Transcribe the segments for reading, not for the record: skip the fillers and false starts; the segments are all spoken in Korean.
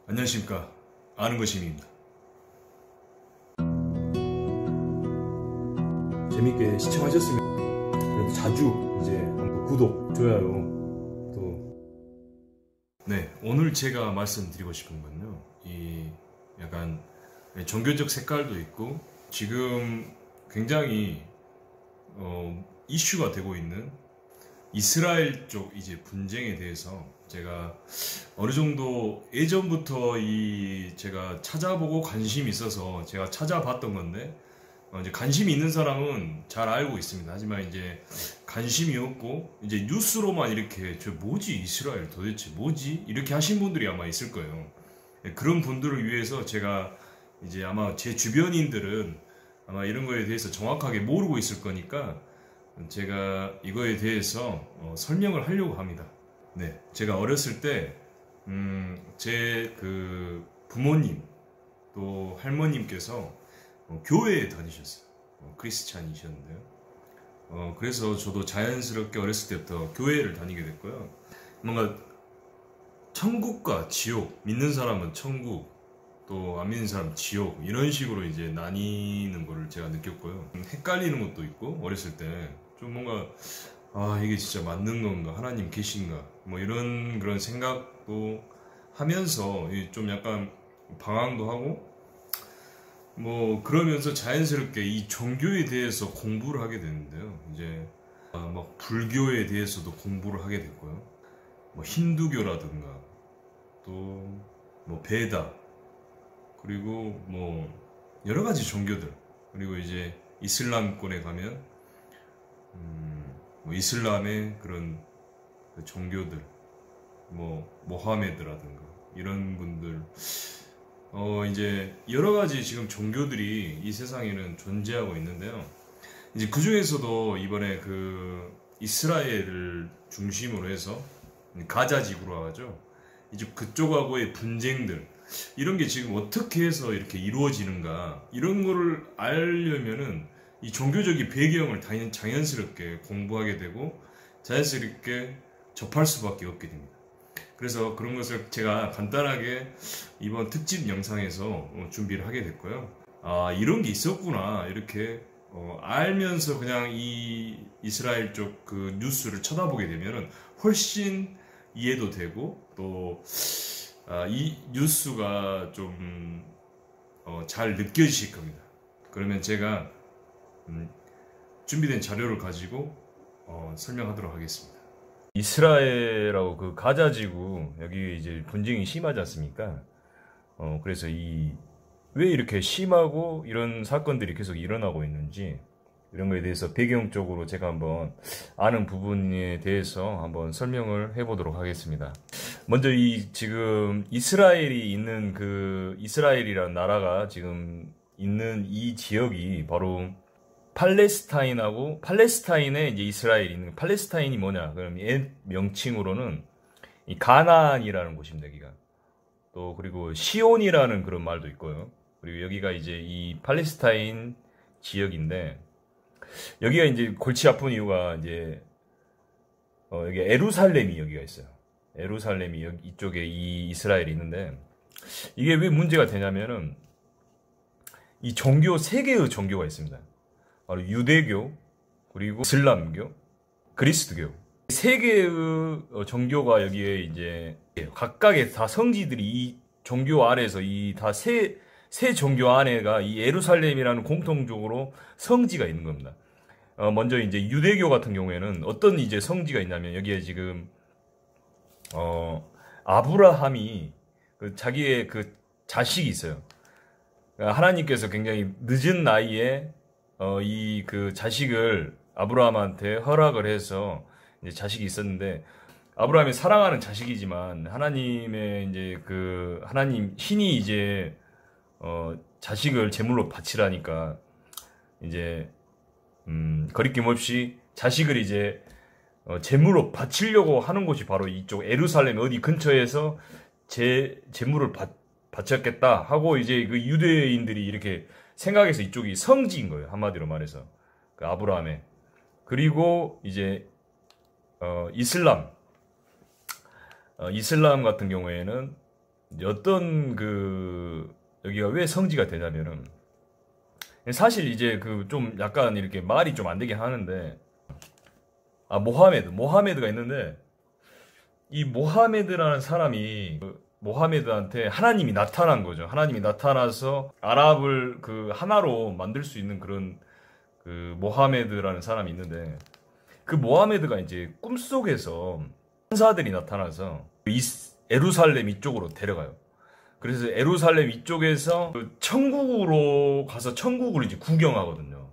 안녕하십니까, 아는 것임입니다. 재밌게 시청하셨으면 그래도 자주 이제 한번 구독, 좋아요 또. 네, 오늘 제가 말씀드리고 싶은 건요, 이 약간 종교적 색깔도 있고 지금 굉장히 이슈가 되고 있는 이스라엘 쪽 이제 분쟁에 대해서 제가 어느 정도 예전부터 제가 찾아보고 관심이 있어서 제가 찾아봤던 건데, 이제 관심이 있는 사람은 잘 알고 있습니다. 하지만 이제 관심이 없고 이제 뉴스로만 이렇게 저 뭐지 이스라엘 도대체 뭐지 이렇게 하신 분들이 아마 있을 거예요. 그런 분들을 위해서 제가 이제 아마 제 주변인들은 아마 이런 거에 대해서 정확하게 모르고 있을 거니까 제가 이거에 대해서 설명을 하려고 합니다. 네, 제가 어렸을 때 제 그 부모님 또 할머님께서 교회에 다니셨어요. 크리스찬이셨는데요. 그래서 저도 자연스럽게 어렸을 때부터 교회를 다니게 됐고요. 뭔가 천국과 지옥, 믿는 사람은 천국, 또 안 믿는 사람은 지옥, 이런 식으로 이제 나뉘는 거를 제가 느꼈고요. 헷갈리는 것도 있고, 어렸을 때 좀 뭔가 이게 진짜 맞는 건가, 하나님 계신가, 뭐 이런 그런 생각도 하면서 좀 약간 방황도 하고, 뭐 그러면서 자연스럽게 이 종교에 대해서 공부를 하게 되는데요. 이제 막 불교에 대해서도 공부를 하게 됐고요. 뭐 힌두교라든가 또 뭐 베다, 그리고 뭐 여러 가지 종교들, 그리고 이제 이슬람권에 가면 뭐 이슬람의 그런 종교들, 뭐 모하메드라든가 이런 분들, 이제 여러 가지 지금 종교들이 이 세상에는 존재하고 있는데요. 이제 그 중에서도 이번에 그 이스라엘을 중심으로 해서 가자 지구로 하죠. 이제 그쪽하고의 분쟁들, 이런 게 지금 어떻게 해서 이렇게 이루어지는가, 이런 거를 알려면은 이 종교적인 배경을 자연스럽게 공부하게 되고 자연스럽게 접할 수밖에 없게 됩니다. 그래서 그런 것을 제가 간단하게 이번 특집 영상에서 준비를 하게 됐고요. 이런 게 있었구나, 이렇게 알면서 그냥 이 이스라엘 쪽 그 뉴스를 쳐다보게 되면은 훨씬 이해도 되고, 또 이 뉴스가 좀 잘 느껴지실 겁니다. 그러면 제가 준비된 자료를 가지고 설명하도록 하겠습니다. 이스라엘하고 그 가자 지구, 여기 이제 분쟁이 심하지 않습니까? 그래서 왜 이렇게 심하고 이런 사건들이 계속 일어나고 있는지, 이런 거에 대해서 배경적으로 제가 한번 아는 부분에 대해서 한번 설명을 해보도록 하겠습니다. 먼저 지금 이스라엘이 있는 이스라엘이라는 나라가 지금 있는 이 지역이 바로 팔레스타인에 이제 이스라엘이 있는, 팔레스타인이 뭐냐? 그럼 옛 명칭으로는 이 가나안이라는 곳입니다, 여기가. 또 그리고 시온이라는 그런 말도 있고요. 그리고 여기가 이제 이 팔레스타인 지역인데, 여기가 이제 골치 아픈 이유가 이제 여기 예루살렘이 여기가 있어요. 예루살렘이 여기 이쪽에 이 이스라엘이 있는데, 이게 왜 문제가 되냐면은 이 세 개의 종교가 있습니다. 바로 유대교, 그리고 이슬람교, 그리스도교. 세 개의 종교가 여기에 이제 각각의 다 성지들이 이 종교 안에서 세 종교 안에가 이 예루살렘이라는 공통적으로 성지가 있는 겁니다. 먼저 이제 유대교 같은 경우에는 어떤 이제 성지가 있냐면, 여기에 지금 아브라함이 자기의 그 자식이 있어요. 하나님께서 굉장히 늦은 나이에 그 자식을 아브라함한테 허락을 해서 이제 자식이 있었는데, 아브라함이 사랑하는 자식이지만 하나님의 이제 신이 이제 자식을 제물로 바치라니까 이제 거리낌 없이 자식을 이제 제물로 바치려고 하는 곳이 바로 이쪽 예루살렘 어디 근처에서 제물을 바쳤겠다 하고, 이제 그 유대인들이 이렇게 생각해서 이쪽이 성지인 거예요, 한마디로 말해서. 그 아브라함의. 그리고 이제 이슬람 같은 경우에는 이제 어떤 여기가 왜 성지가 되냐면은, 사실 이제 좀 약간 이렇게 말이 좀 안 되긴 하는데, 모하메드가 있는데, 이 모하메드라는 사람이 모하메드한테 하나님이 나타난 거죠. 하나님이 나타나서 아랍을 하나로 만들 수 있는 그런 모하메드라는 사람이 있는데, 그 모하메드가 이제 꿈속에서 천사들이 나타나서 에루살렘 이쪽으로 데려가요. 그래서 에루살렘 이쪽에서 천국으로 가서 천국을 이제 구경하거든요.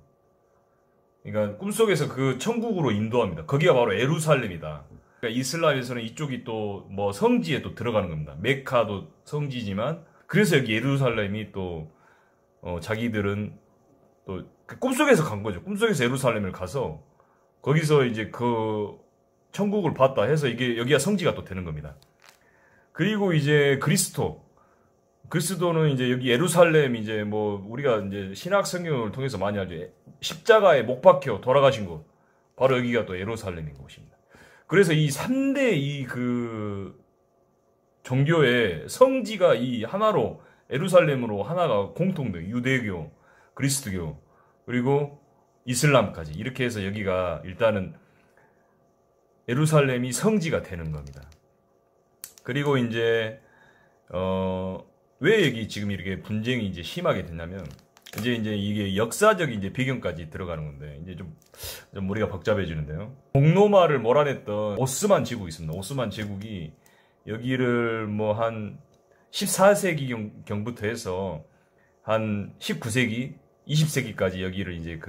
그러니까 꿈속에서 그 천국으로 인도합니다. 거기가 바로 에루살렘이다. 그러니까 이슬람에서는 이쪽이 또 뭐 성지에 또 들어가는 겁니다. 메카도 성지지만, 그래서 여기 예루살렘이 또 자기들은 또 꿈속에서 간 거죠. 꿈속에서 예루살렘을 가서 거기서 이제 천국을 봤다 해서 이게 여기가 성지가 또 되는 겁니다. 그리고 이제 그리스도는 이제 여기 예루살렘, 이제 뭐 우리가 이제 신약 성경을 통해서 많이 알죠. 십자가에 못 박혀 돌아가신 곳, 바로 여기가 또 예루살렘인 곳입니다. 그래서 이 3대 종교의 성지가 이 하나로, 예루살렘으로 하나가 공통돼요. 유대교, 그리스도교, 그리고 이슬람까지 이렇게 해서 여기가 일단은 예루살렘이 성지가 되는 겁니다. 그리고 이제 왜 여기 지금 이렇게 분쟁이 이제 심하게 됐냐면, 이제 이게 역사적인 이제 배경까지 들어가는 건데, 이제 좀 머리가 복잡해지는데요. 공로마를 몰아냈던 오스만 제국이 있습니다. 오스만 제국이 여기를 뭐 한 14세기 경부터 해서 한 19세기, 20세기까지 여기를 이제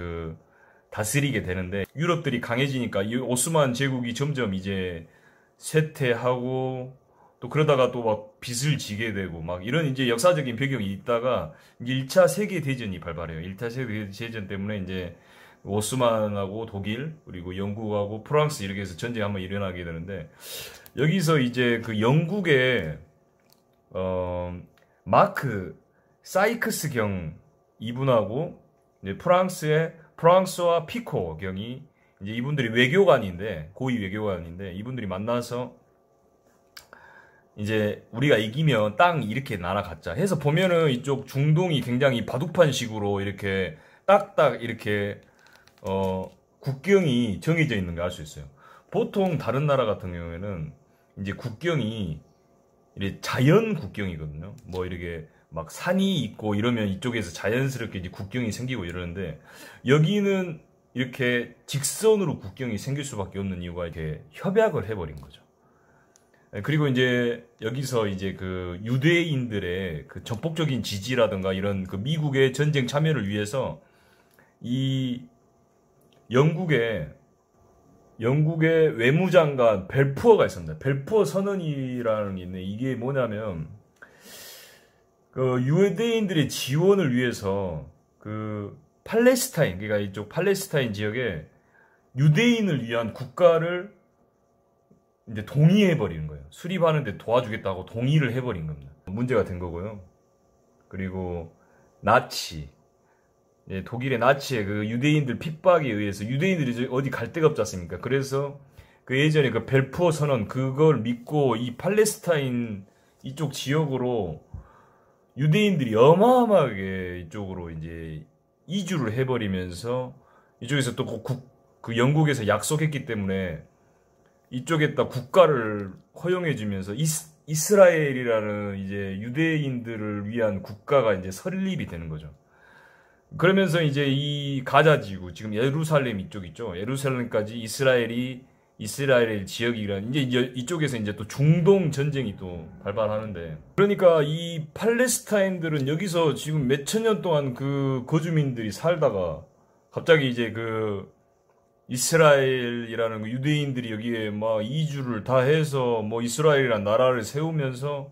다스리게 되는데, 유럽들이 강해지니까 이 오스만 제국이 점점 이제 쇠퇴하고, 또 그러다가 또 막 빚을 지게 되고 막 이런 이제 역사적인 배경이 있다가 이제 1차 세계대전이 발발해요. 1차 세계대전 때문에 이제 오스만하고 독일, 그리고 영국하고 프랑스 이렇게 해서 전쟁이 한번 일어나게 되는데, 여기서 이제 영국의 마크 사이크스 경 이분하고 이제 프랑스와 피코 경이, 이제 이분들이 외교관인데, 고위 외교관인데, 이분들이 만나서 이제 우리가 이기면 땅 이렇게 날아갔자 해서, 보면은 이쪽 중동이 굉장히 바둑판식으로 이렇게 딱딱 이렇게 국경이 정해져 있는 거 알 수 있어요. 보통 다른 나라 같은 경우에는 이제 국경이 이렇게 자연 국경이거든요. 뭐 이렇게 막 산이 있고 이러면 이쪽에서 자연스럽게 이제 국경이 생기고 이러는데, 여기는 이렇게 직선으로 국경이 생길 수밖에 없는 이유가 이렇게 협약을 해버린 거죠. 그리고 이제 여기서 이제 유대인들의 적극적인 지지라든가 이런 미국의 전쟁 참여를 위해서 이 영국의 외무장관 벨푸어가 있습니다. 벨푸어 선언이라는 게 있는데, 이게 뭐냐면 유대인들의 지원을 위해서 팔레스타인, 그러니까 이쪽 팔레스타인 지역에 유대인을 위한 국가를 이제 동의해버리는 거예요. 수립하는데 도와주겠다고 동의를 해버린 겁니다. 문제가 된 거고요. 그리고 독일의 나치의 유대인들 핍박에 의해서 유대인들이 어디 갈 데가 없지 않습니까? 그래서 예전에 벨푸어 선언, 그걸 믿고 이 팔레스타인 이쪽 지역으로 유대인들이 어마어마하게 이쪽으로 이제 이주를 해버리면서, 이쪽에서 또 영국에서 약속했기 때문에 이쪽에다 국가를 허용해주면서 이스라엘이라는 이제 유대인들을 위한 국가가 이제 설립이 되는 거죠. 그러면서 이제 이 가자지구, 지금 예루살렘 이쪽 있죠. 예루살렘까지 이스라엘 지역이란, 이제 이쪽에서 이제 또 중동 전쟁이 또 발발하는데, 그러니까 이 팔레스타인들은 여기서 지금 몇천 년 동안 거주민들이 살다가 갑자기 이제 이스라엘이라는 유대인들이 여기에 막 이주를 다 해서 뭐 이스라엘이라는 나라를 세우면서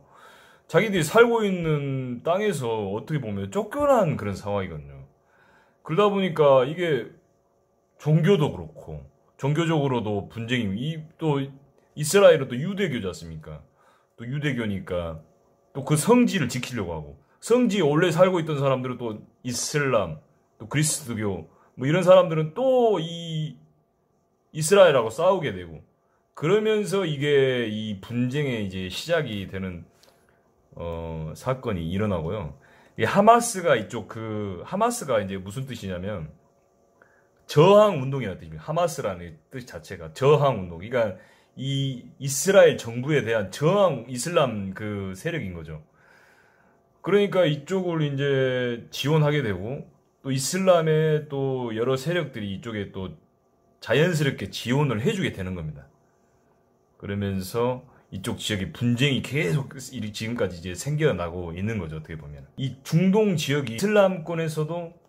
자기들이 살고 있는 땅에서 어떻게 보면 쫓겨난 그런 상황이거든요. 그러다 보니까 이게 종교도 그렇고, 종교적으로도 분쟁이, 또 이스라엘은 또 유대교지 않습니까? 또 유대교니까 또 성지를 지키려고 하고, 성지에 원래 살고 있던 사람들은 또 이슬람, 또 그리스도교, 뭐 이런 사람들은 또 이스라엘하고 싸우게 되고, 그러면서 이게 이 분쟁의 이제 시작이 되는 사건이 일어나고요. 이 하마스가 하마스가 이제 무슨 뜻이냐면 저항 운동이라는 뜻입니다. 하마스라는 뜻 자체가 저항 운동. 그러니까 이 이스라엘 정부에 대한 저항 이슬람 그 세력인 거죠. 그러니까 이쪽을 이제 지원하게 되고 또 이슬람의 또 여러 세력들이 이쪽에 또 자연스럽게 지원을 해주게 되는 겁니다. 그러면서 이쪽 지역의 분쟁이 계속 지금까지 이제 생겨나고 있는 거죠. 어떻게 보면 이 중동 지역이 이슬람권에서도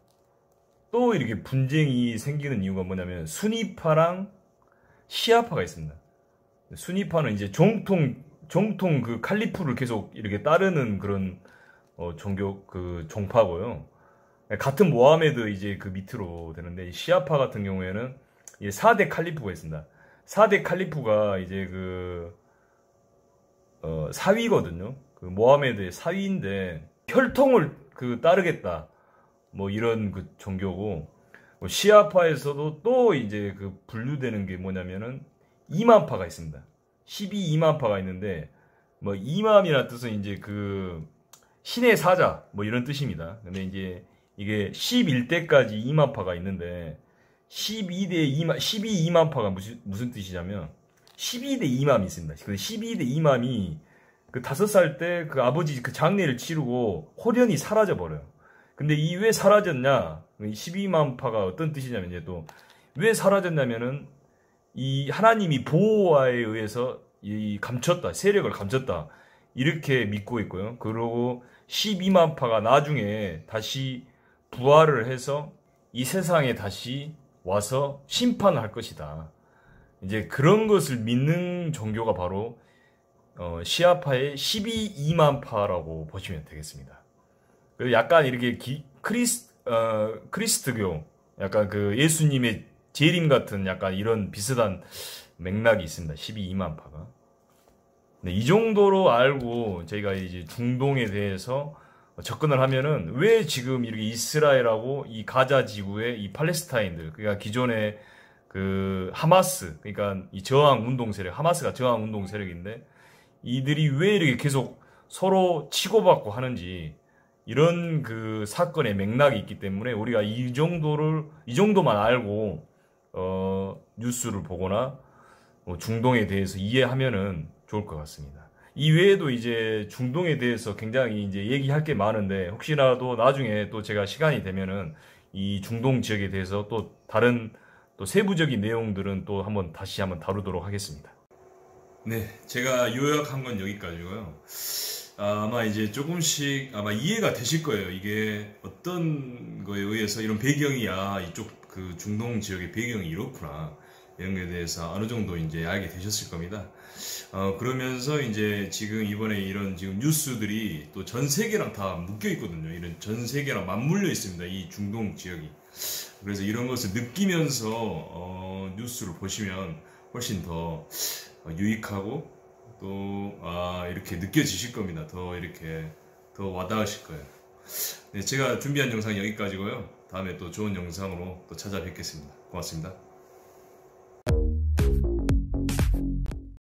또 이렇게 분쟁이 생기는 이유가 뭐냐면 순위파랑 시아파가 있습니다. 순위파는 이제 정통 그 칼리프를 계속 이렇게 따르는 그런 종교 그 종파고요. 같은 모하메드 이제 그 밑으로 되는데 시아파 같은 경우에는 4대 칼리프가 있습니다. 4대 칼리프가 이제 사위거든요. 그 모하메드의 사위인데 혈통을 따르겠다. 뭐 이런 그 종교고 시아파에서도 또 이제 그 분류되는 게 뭐냐면은 이맘파가 있습니다. 12이맘파가 있는데 뭐 이맘이라는 뜻은 이제 그 신의 사자 뭐 이런 뜻입니다. 근데 이제 이게 11대까지 이맘파가 있는데 12이맘파가 무슨 뜻이냐면 12대 이맘이 있습니다. 그 12대 이맘이 그 5살 때 그 아버지 그 장례를 치르고 홀연히 사라져 버려요. 근데 이 왜 사라졌냐? 12이맘파가 어떤 뜻이냐면 이제 또 왜 사라졌냐면은 이 하나님이 보호하에 의해서 이 감췄다. 세력을 감췄다. 이렇게 믿고 있고요. 그리고 12만파가 나중에 다시 부활을 해서 이 세상에 다시 와서 심판을 할 것이다. 이제 그런 것을 믿는 종교가 바로 시아파의 12이만파라고 보시면 되겠습니다. 그리고 약간 이렇게 크리스트교, 약간 그 예수님의 재림 같은 약간 이런 비슷한 맥락이 있습니다. 12이만파가. 네, 이 정도로 알고 저희가 이제 중동에 대해서 접근을 하면은 왜 지금 이렇게 이스라엘하고 이 가자 지구의 이 팔레스타인들, 그러니까 기존의 그 하마스, 그러니까 이 저항 운동 세력, 하마스가 저항 운동 세력인데 이들이 왜 이렇게 계속 서로 치고받고 하는지 이런 그 사건의 맥락이 있기 때문에 우리가 이 정도만 알고 뉴스를 보거나 중동에 대해서 이해하면은 좋을 것 같습니다. 이 외에도 이제 중동에 대해서 굉장히 이제 얘기할 게 많은데 혹시라도 나중에 또 제가 시간이 되면은 이 중동 지역에 대해서 또 다른 또 세부적인 내용들은 또 다시 한번 다루도록 하겠습니다. 네, 제가 요약한 건 여기까지고요. 아마 이제 조금씩 아마 이해가 되실 거예요. 이게 어떤 거에 의해서 이런 배경이 이쪽 그 중동 지역의 배경이 이렇구나. 이런 거에 대해서 어느 정도 이제 알게 되셨을 겁니다. 그러면서 이제 지금 이번에 이런 지금 뉴스들이 또 전 세계랑 다 묶여 있거든요. 이런 전 세계랑 맞물려 있습니다. 이 중동 지역이. 그래서 이런 것을 느끼면서 뉴스를 보시면 훨씬 더 유익하고 또 이렇게 느껴지실 겁니다. 더 이렇게 더 와닿으실 거예요. 네, 제가 준비한 영상 여기까지고요. 다음에 또 좋은 영상으로 또 찾아뵙겠습니다. 고맙습니다.